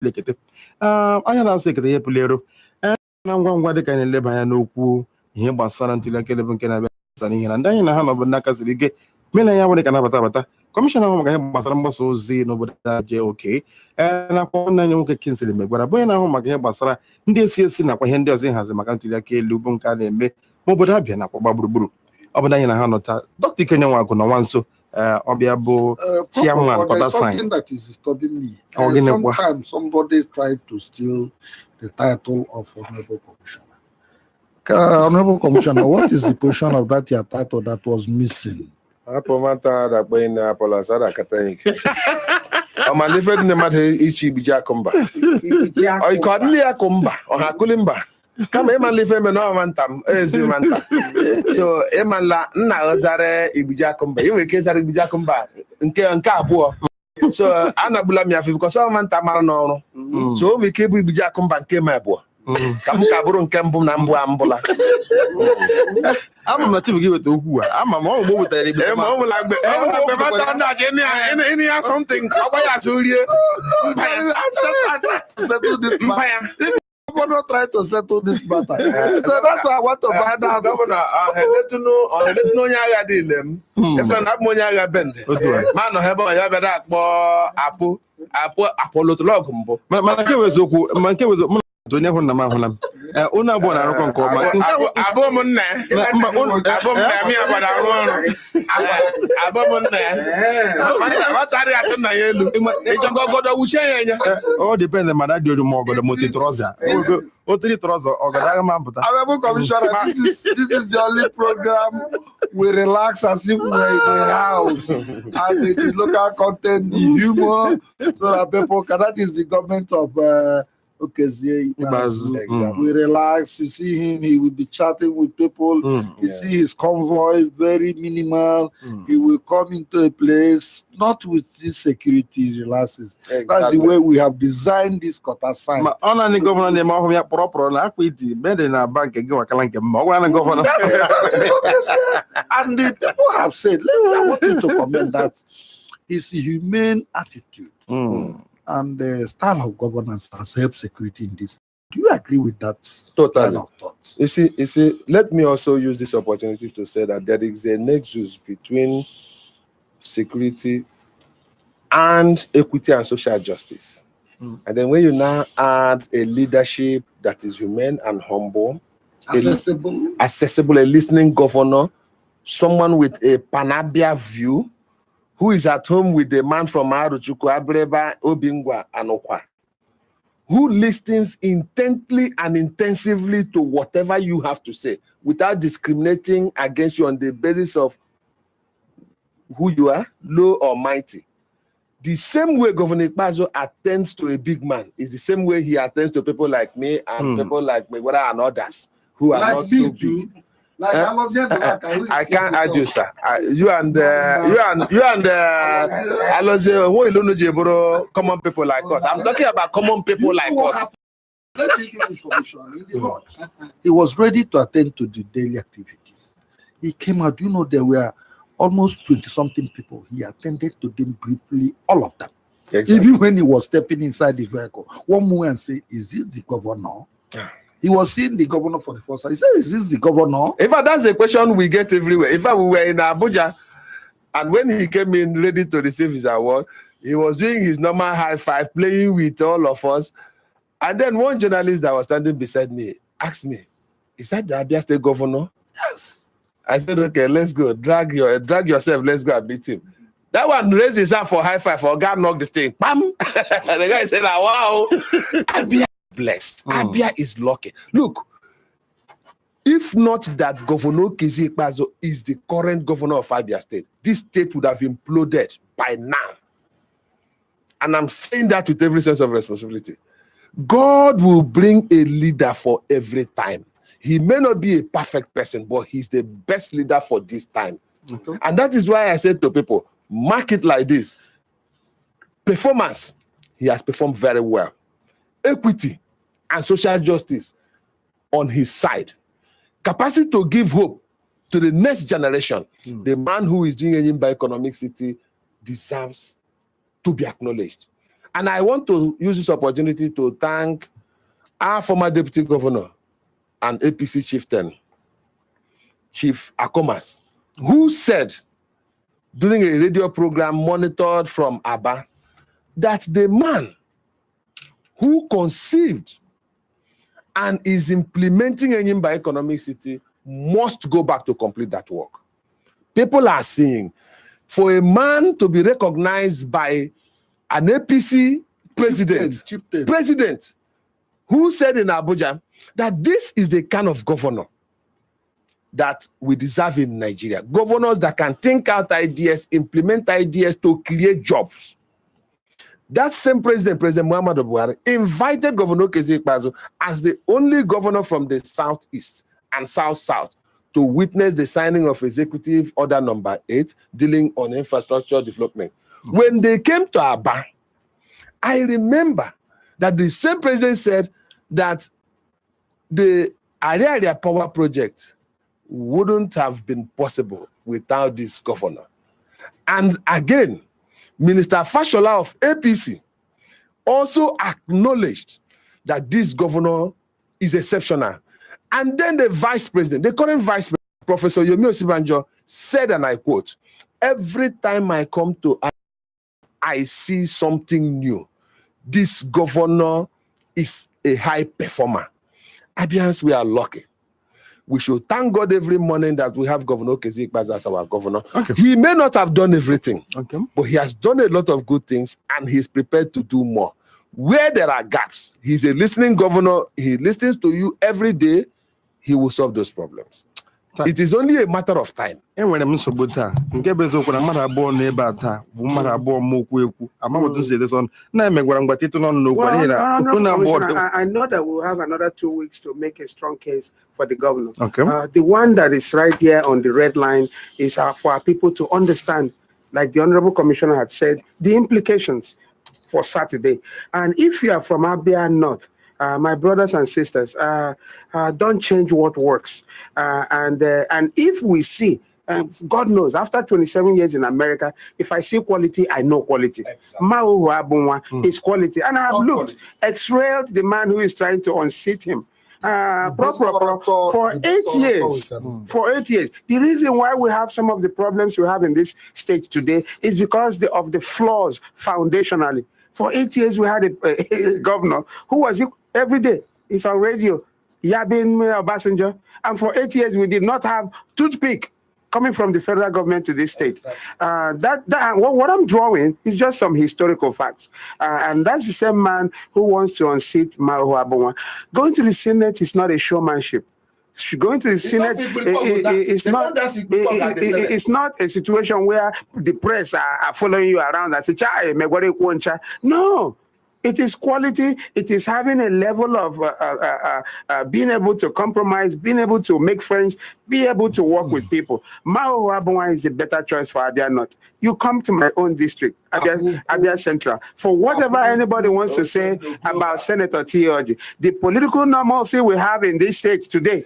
lekete. Anya na-asị ekete ihe pụlero. Na ngwa dịka anyị na-eleba anya n'okwu ihe gbasara ntuli aka elu nke na-abịa n'ihe na ndị anyị na ha nọbụ n'aka siri ike mena ya nwere ka nabata kọmishọna ahụ maka ihe gbasara mgbasa ozi n'obodo aje oke nakwa nna anyị nwoke Kingsley Megwara bụ onye na-ahụ maka ihe gbasara ndị esi nakwa ihe ndị ọzọ ịhazi maka ntuli aka elu bụ nke a na-eme ma obodo abịa nakwa gba gburugburu ọ bụ anyị na ha nọta Dr. Ikenye Nwagwu na nwa nso ọbịa bụ chairman Kota sign. That is disturbing me. Sometimes somebody tried to steal the title of Honorable Commissioner. Honorable Commissioner, what is the portion of that your title that was missing? I promata that when Apolasada Catholic. I'm a different matter ichi bijakumba. Or you call Lia Kumba or Hakulimba. Come Eman live him and no mantam, Ezimanta. So Eman na Ozare Ibijakumba. You will case at Ibijakumba in Kabu. So Anabula Miafi because some man tamarano. So we keep Ibijakumba and came my boy. Kamu kaburu nkembu na mbu ambula. I'm not even give it to who. I'm a mom with the any something. I'm not trying to settle this matter. So that's why I want to find out. Governor, let you know Yaga Dilem. If I'm not Monyaga Bend, man, I have a better Apollo to Logumbo. Manke was to never know. Una bona rokon ko ma abomunne watari atuna yelu ejongo godo wuche yenya all depend ma that do mo godo mo trouser o three trouser o godo ma puta. Honorable Commissioner, this is the only program we relax as if we're in a house and the local content, the humor, so that people can. That is the government of we relax. You see him, he will be chatting with people. You see his convoy, very minimal. He will come into a place, not with this security relaxes. That's the way we have designed this Kota sign. On the governor, the Propropro, better than a bank and go a governor. And the people have said, I want you to comment that his humane attitude. And the style of governance has helped security in this. Do you agree with that? Totally. Kind of thought? You see, let me also use this opportunity to say that there is a nexus between security and equity and social justice. And then when you now add a leadership that is humane and humble, accessible, a listening governor, someone with a Panabia view, who is at home with the man from Aruchuku, Abreba, Obingwa, and Okwa, who listens intently and intensively to whatever you have to say without discriminating against you on the basis of who you are, low or mighty. The same way Governor Ikpazo attends to a big man is the same way he attends to people like me and people like me, and others who are like not so big. Like I can't argue, sir. You and common people like us. I'm talking about common people like us. He was ready to attend to the daily activities. He came out, there were almost 20-something people. He attended to them briefly, all of them. Exactly. Even when he was stepping inside the vehicle, one more and say, "Is this the governor?" He was seeing the governor for the first time. He said, "Is this the governor?" In fact, that's a question we get everywhere. In fact, we were in Abuja, and when he came in ready to receive his award, he was doing his normal high five, playing with all of us. And then one journalist that was standing beside me asked me, "Is that the Abia State governor?" Yes. I said, "Okay, let's go. Drag yourself. Let's go and beat him." That one raised his hand for high five. For God knocked the thing. Bam! The guy said, "Wow, Abia blessed. Abia is lucky." Look, if not that Governor Kingsley Megwara is the current governor of Abia State, this state would have imploded by now. And I'm saying that with every sense of responsibility. God will bring a leader for every time. He may not be a perfect person, but he's the best leader for this time. Okay. And that is why I said to people, mark it like this. Performance, he has performed very well. Equity and social justice on his side. Capacity to give hope to the next generation. The man who is doing Enyimba Economic City deserves to be acknowledged. And I want to use this opportunity to thank our former deputy governor and APC chieftain, Chief Akomas, who said during a radio program monitored from Aba that the man who conceived and is implementing Enyimba Economic City must go back to complete that work. People are saying, for a man to be recognized by an APC president who said in Abuja that this is the kind of governor that we deserve in Nigeria. Governors that can think out ideas, implement ideas to create jobs. That same president, President Muhammadu Buhari, invited Governor Kezi Ikpeazu as the only governor from the southeast and south-south to witness the signing of Executive Order Number 8 dealing on infrastructure development. When they came to Aba, I remember that the same president said that the Area Power Project wouldn't have been possible without this governor. And again, Minister Fashola of APC also acknowledged that this governor is exceptional. And then the vice president, the current vice president, Professor Yomi Osibanjo, said, and I quote, "Every time I come to Abia, I see something new. This governor is a high performer." Abians, we are lucky. We should thank God every morning that we have Governor Kezi Ikpeazu as our governor. Okay. He may not have done everything, but he has done a lot of good things and he's prepared to do more. Where there are gaps, he's a listening governor. He listens to you every day. He will solve those problems. It is only a matter of time. I know that we'll have another 2 weeks to make a strong case for the governor. Okay. The one that is right there on the red line is for our people to understand, like the Honorable Commissioner had said, the implications for Saturday. And if you are from Abia North, my brothers and sisters, don't change what works. And if we see, God knows, after 27 years in America, if I see quality, I know quality. Exactly. Is quality. And I have looked, x-rayed the man who is trying to unseat him. Propropro for 8 years. For 8 years. The reason why we have some of the problems we have in this state today is because of the flaws foundationally. For 8 years, we had a governor who was every day. It's on radio. Yabin Obasanjo. And for 8 years, we did not have toothpick coming from the federal government to this state. What I'm drawing is just some historical facts. And that's the same man who wants to unseat Maruhu Abunwa. Going to the Senate is not a showmanship. Going to the Senate it's not a situation where the press are following you around and say, no. It is quality. It is having a level of being able to compromise, being able to make friends, be able to work with people. Mao Wabunwa is the better choice for Abia North. You come to my own district, Abia Central. For whatever anybody wants to say about Senator T.O.G., the political normalcy we have in this state today,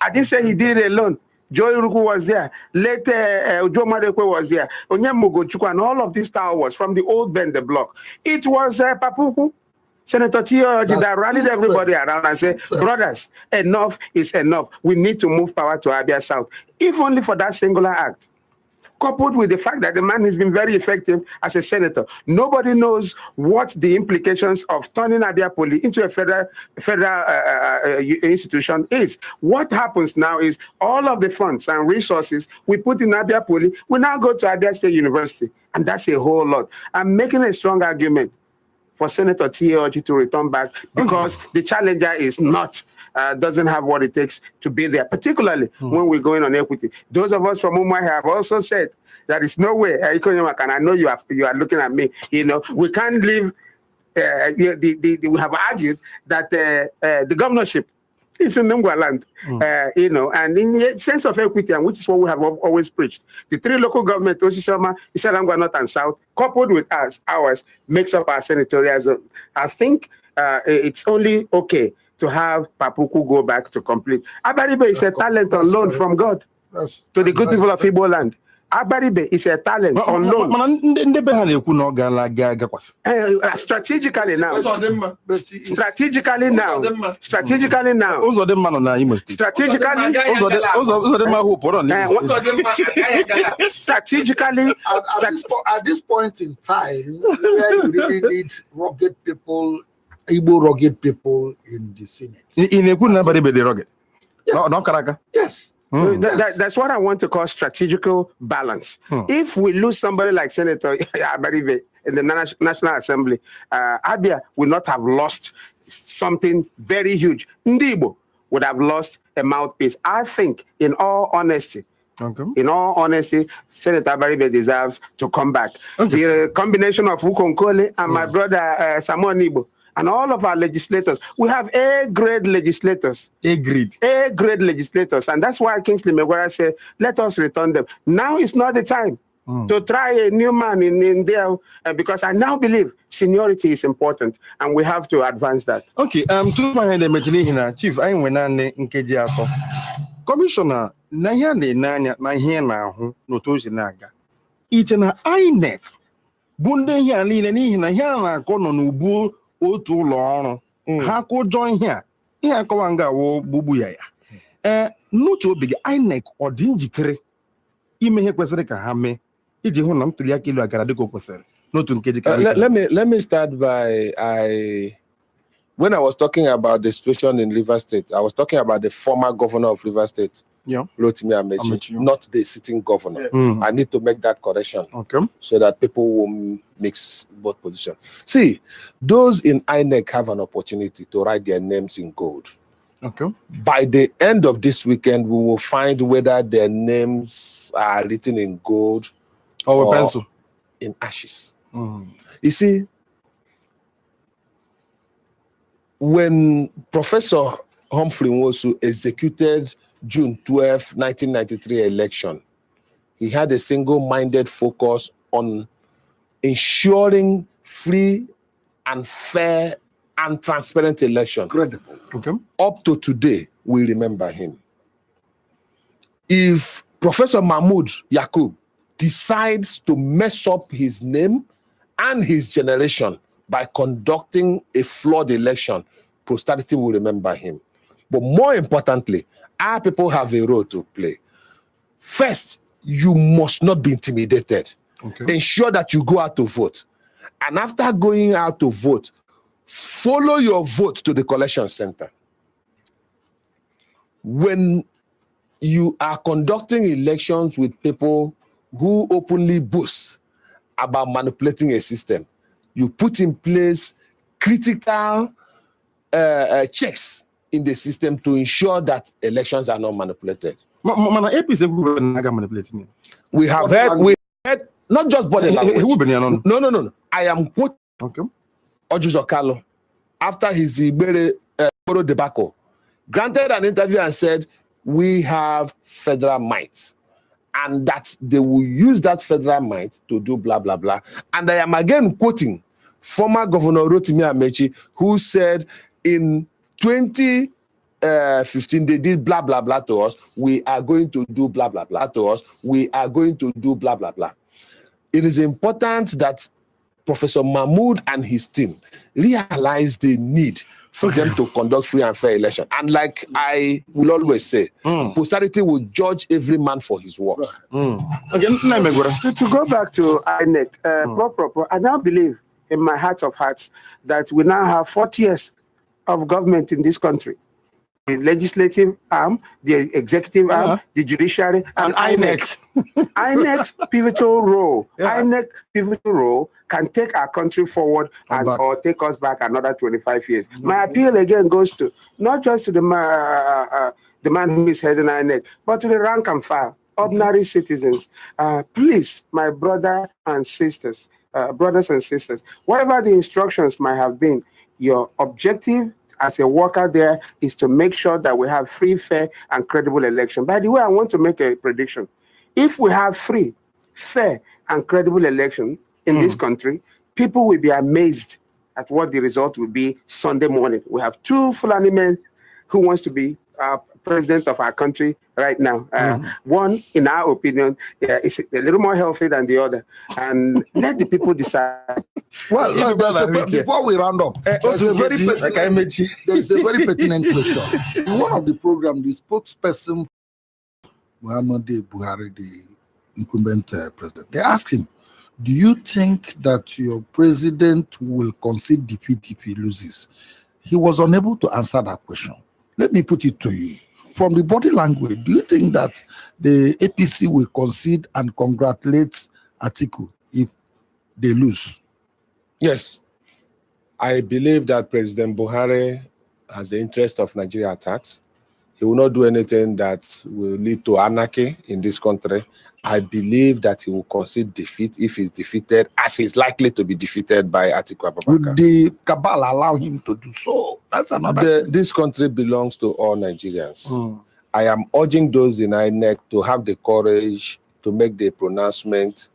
I didn't say he did it alone. Joy Uruku was there. Later, Joe Madekwe was there. Onyemugo Chukwu and all of these towers from the old bend, the block. It was Papuku, Senator T.O.G. that rallied everybody around and said, brothers, enough is enough. We need to move power to Abia South. If only for that singular act. Coupled with the fact that the man has been very effective as a senator. Nobody knows what the implications of turning Abia Poli into a federal institution is. What happens now is all of the funds and resources we put in Abia Poli will now go to Abia State University. And that's a whole lot. I'm making a strong argument for Senator T.O.G. to return back because the challenger is not doesn't have what it takes to be there, particularly when we're going on equity. Those of us from Umai have also said there is no way, and I know you are looking at me, we can't leave, we have argued that the governorship is in Nungwa land, and in the sense of equity, and which is what we have always preached. The three local governments, Osisoma, Isalangwa North and South, coupled with ours, makes up our senatorial zone. I think it's only okay to have Papuku go back to complete. Abaribe is a talent on loan from God to the good people of Igbo land. Abaribe is a talent on loan. Strategically now. Strategically now. Strategically now. Strategically. At this point in time, where you really need rugged people, Igbo rugged people in the Senate. Yes. That's what I want to call strategical balance. If we lose somebody like Senator Abaribe in the National Assembly, Abia will not have lost something very huge. Ndibo would have lost a mouthpiece. I think, in all honesty, Senator Abaribe deserves to come back. The combination of Ukonkole and my brother Samuel Nibo, and all of our legislators, we have A-grade legislators. A-grade legislators. And that's why Kingsley Megwara said, let us return them. Now is not the time to try a new man in there, because I now believe seniority is important, and we have to advance that. Okay, Chief, I went on Nkeji Commissioner, Nayane Nanya, Nahena, Notosi Naga. Each and INEC. Bunde Yanina Yana Kono Nubu. Otu ụlọ ọrụ ha ko join here ihe akọwa nga wo bubu ya n'uche obi gị INEC ọ dị njikere ime ihe kwesịrị ka ha mee iji hụ na ntuli aka elu agara dịka o kwesịrị n'otu nkeji ka let me start by when I was talking about the situation in Rivers State, I was talking about the former governor of Rivers State, Rotimi Amechi, not the sitting governor. I need to make that correction so that people will mix both positions. See, those in INEC have an opportunity to write their names in gold. By the end of this weekend, we will find whether their names are written in gold or pencil in ashes. You see, when Professor Humphrey Nwosu executed June 12, 1993 election, he had a single-minded focus on ensuring free and fair and transparent election. Incredible. Up to today, we remember him. If Professor Mahmoud Yakub decides to mess up his name and his generation by conducting a flawed election, posterity will remember him. But more importantly, our people have a role to play. First, you must not be intimidated. Ensure that you go out to vote. And after going out to vote, follow your vote to the collection center. When you are conducting elections with people who openly boast about manipulating a system, you put in place critical checks in the system to ensure that elections are not manipulated. We have heard not just body language. No. I am quoting Ojuzo Kalo after his Ibere debacle, granted an interview and said, we have federal might, and that they will use that federal might to do blah, blah, blah. And I am again quoting former Governor Rotimi Amechi, who said in 2015, they did blah, blah, blah to us. We are going to do blah, blah, blah to us. We are going to do blah, blah, blah. It is important that Professor Mahmoud and his team realize the need for them to conduct free and fair election. And like I will always say, posterity will judge every man for his work. Again, to go back to INEC, Propropro, I now believe in my heart of hearts that we now have 40 years of government in this country. The legislative arm, the executive arm, the judiciary, and INEC. INEC's pivotal role. INEC pivotal role can take our country forward or take us back another 25 years. My appeal again goes to not just to the man who is heading INEC, but to the rank and file, ordinary citizens. Please, my brothers and sisters, whatever the instructions might have been, your objective as a worker there is to make sure that we have free, fair, and credible election. By the way, I want to make a prediction. If we have free, fair, and credible election in this country, people will be amazed at what the result will be Sunday morning. We have two Fulani men who wants to be president of our country right now. One, in our opinion, is a little more healthy than the other. And let the people decide. Well, before we round up, there's a very pertinent question. In one of the programs, the spokesperson Muhammadu Buhari, the incumbent president, they asked him, do you think that your president will concede defeat if he loses? He was unable to answer that question. Let me put it to you. From the body language, do you think that the APC will concede and congratulate Atiku if they lose? Yes. I believe that President Buhari has the interest of Nigeria attacked. He will not do anything that will lead to anarchy in this country. I believe that he will concede defeat if he's defeated, as he's likely to be defeated by Atiku Abubakar. Would the cabal allow him to do so? That's another thing. This country belongs to all Nigerians. I am urging those in INEC to have the courage to make the pronouncement,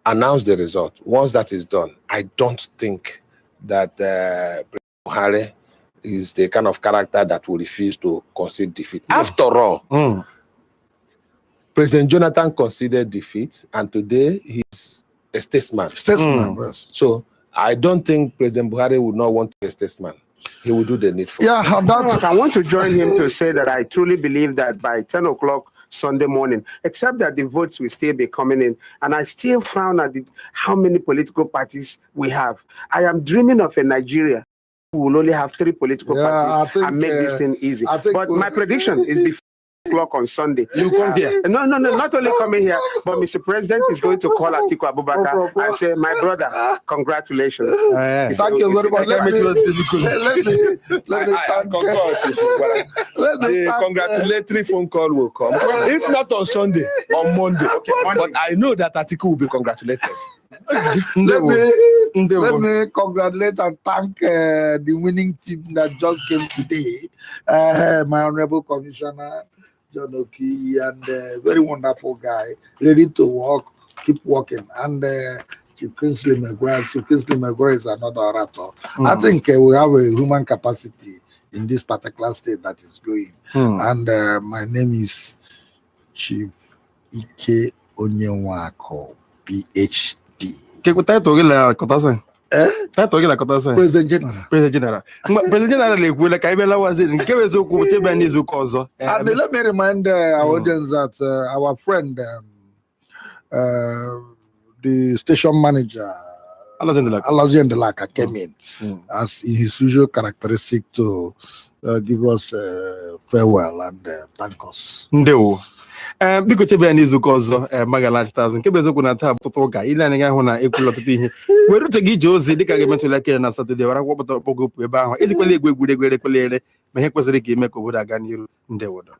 announce the result. Once that is done, I don't think that President Buhari is the kind of character that will refuse to concede defeat. After all, President Jonathan conceded defeat, and today he's a statesman. Yes. So I don't think President Buhari would not want to be a statesman. He will do the needful. Yeah, I want to join him to say that I truly believe that by 10 o'clock Sunday morning, except that the votes will still be coming in, and I still frown at how many political parties we have. I am dreaming of a Nigeria who will only have 3 political parties and make this thing easy. But my prediction is before o'clock on Sunday. You come here. No, not only coming here, but Mr. President is going to call Atiku Abubakar and say, my brother, congratulations. Thank you very much. Let me the congratulatory phone call will come. If not on Sunday, on Monday. But I know that Atiku will be congratulated. Let me congratulate and thank the winning team that just came today. My Honorable Commissioner, John Oki, and very wonderful guy, ready to work, keep working. And Chief Kingsley McGuire. Chief Kingsley McGuire is another orator. I think we have a human capacity in this particular state that is going. And my name is Chief Ike Onyenwako, PhD. President General. President General, and let me remind our audience that our friend, the station manager, Alazi Ndelaka, came in as his usual characteristic to give us farewell and thank us. Biko chebe n'izuka ọzọ magalachita azụ nke bụ eziokwu na taa ọtụtụ ụka ile anya ahụ na ekwula ọtụtụ ihe were uche gị ije ozi dịka ga-emetụla akịrị na Satọde wara kwọpụta ọkpọgopụ ebe ahụ ejikwela egwuregwu erekwela ere ma ihe kwesịrị ka ime ka obodo aga n'iru ndị obodo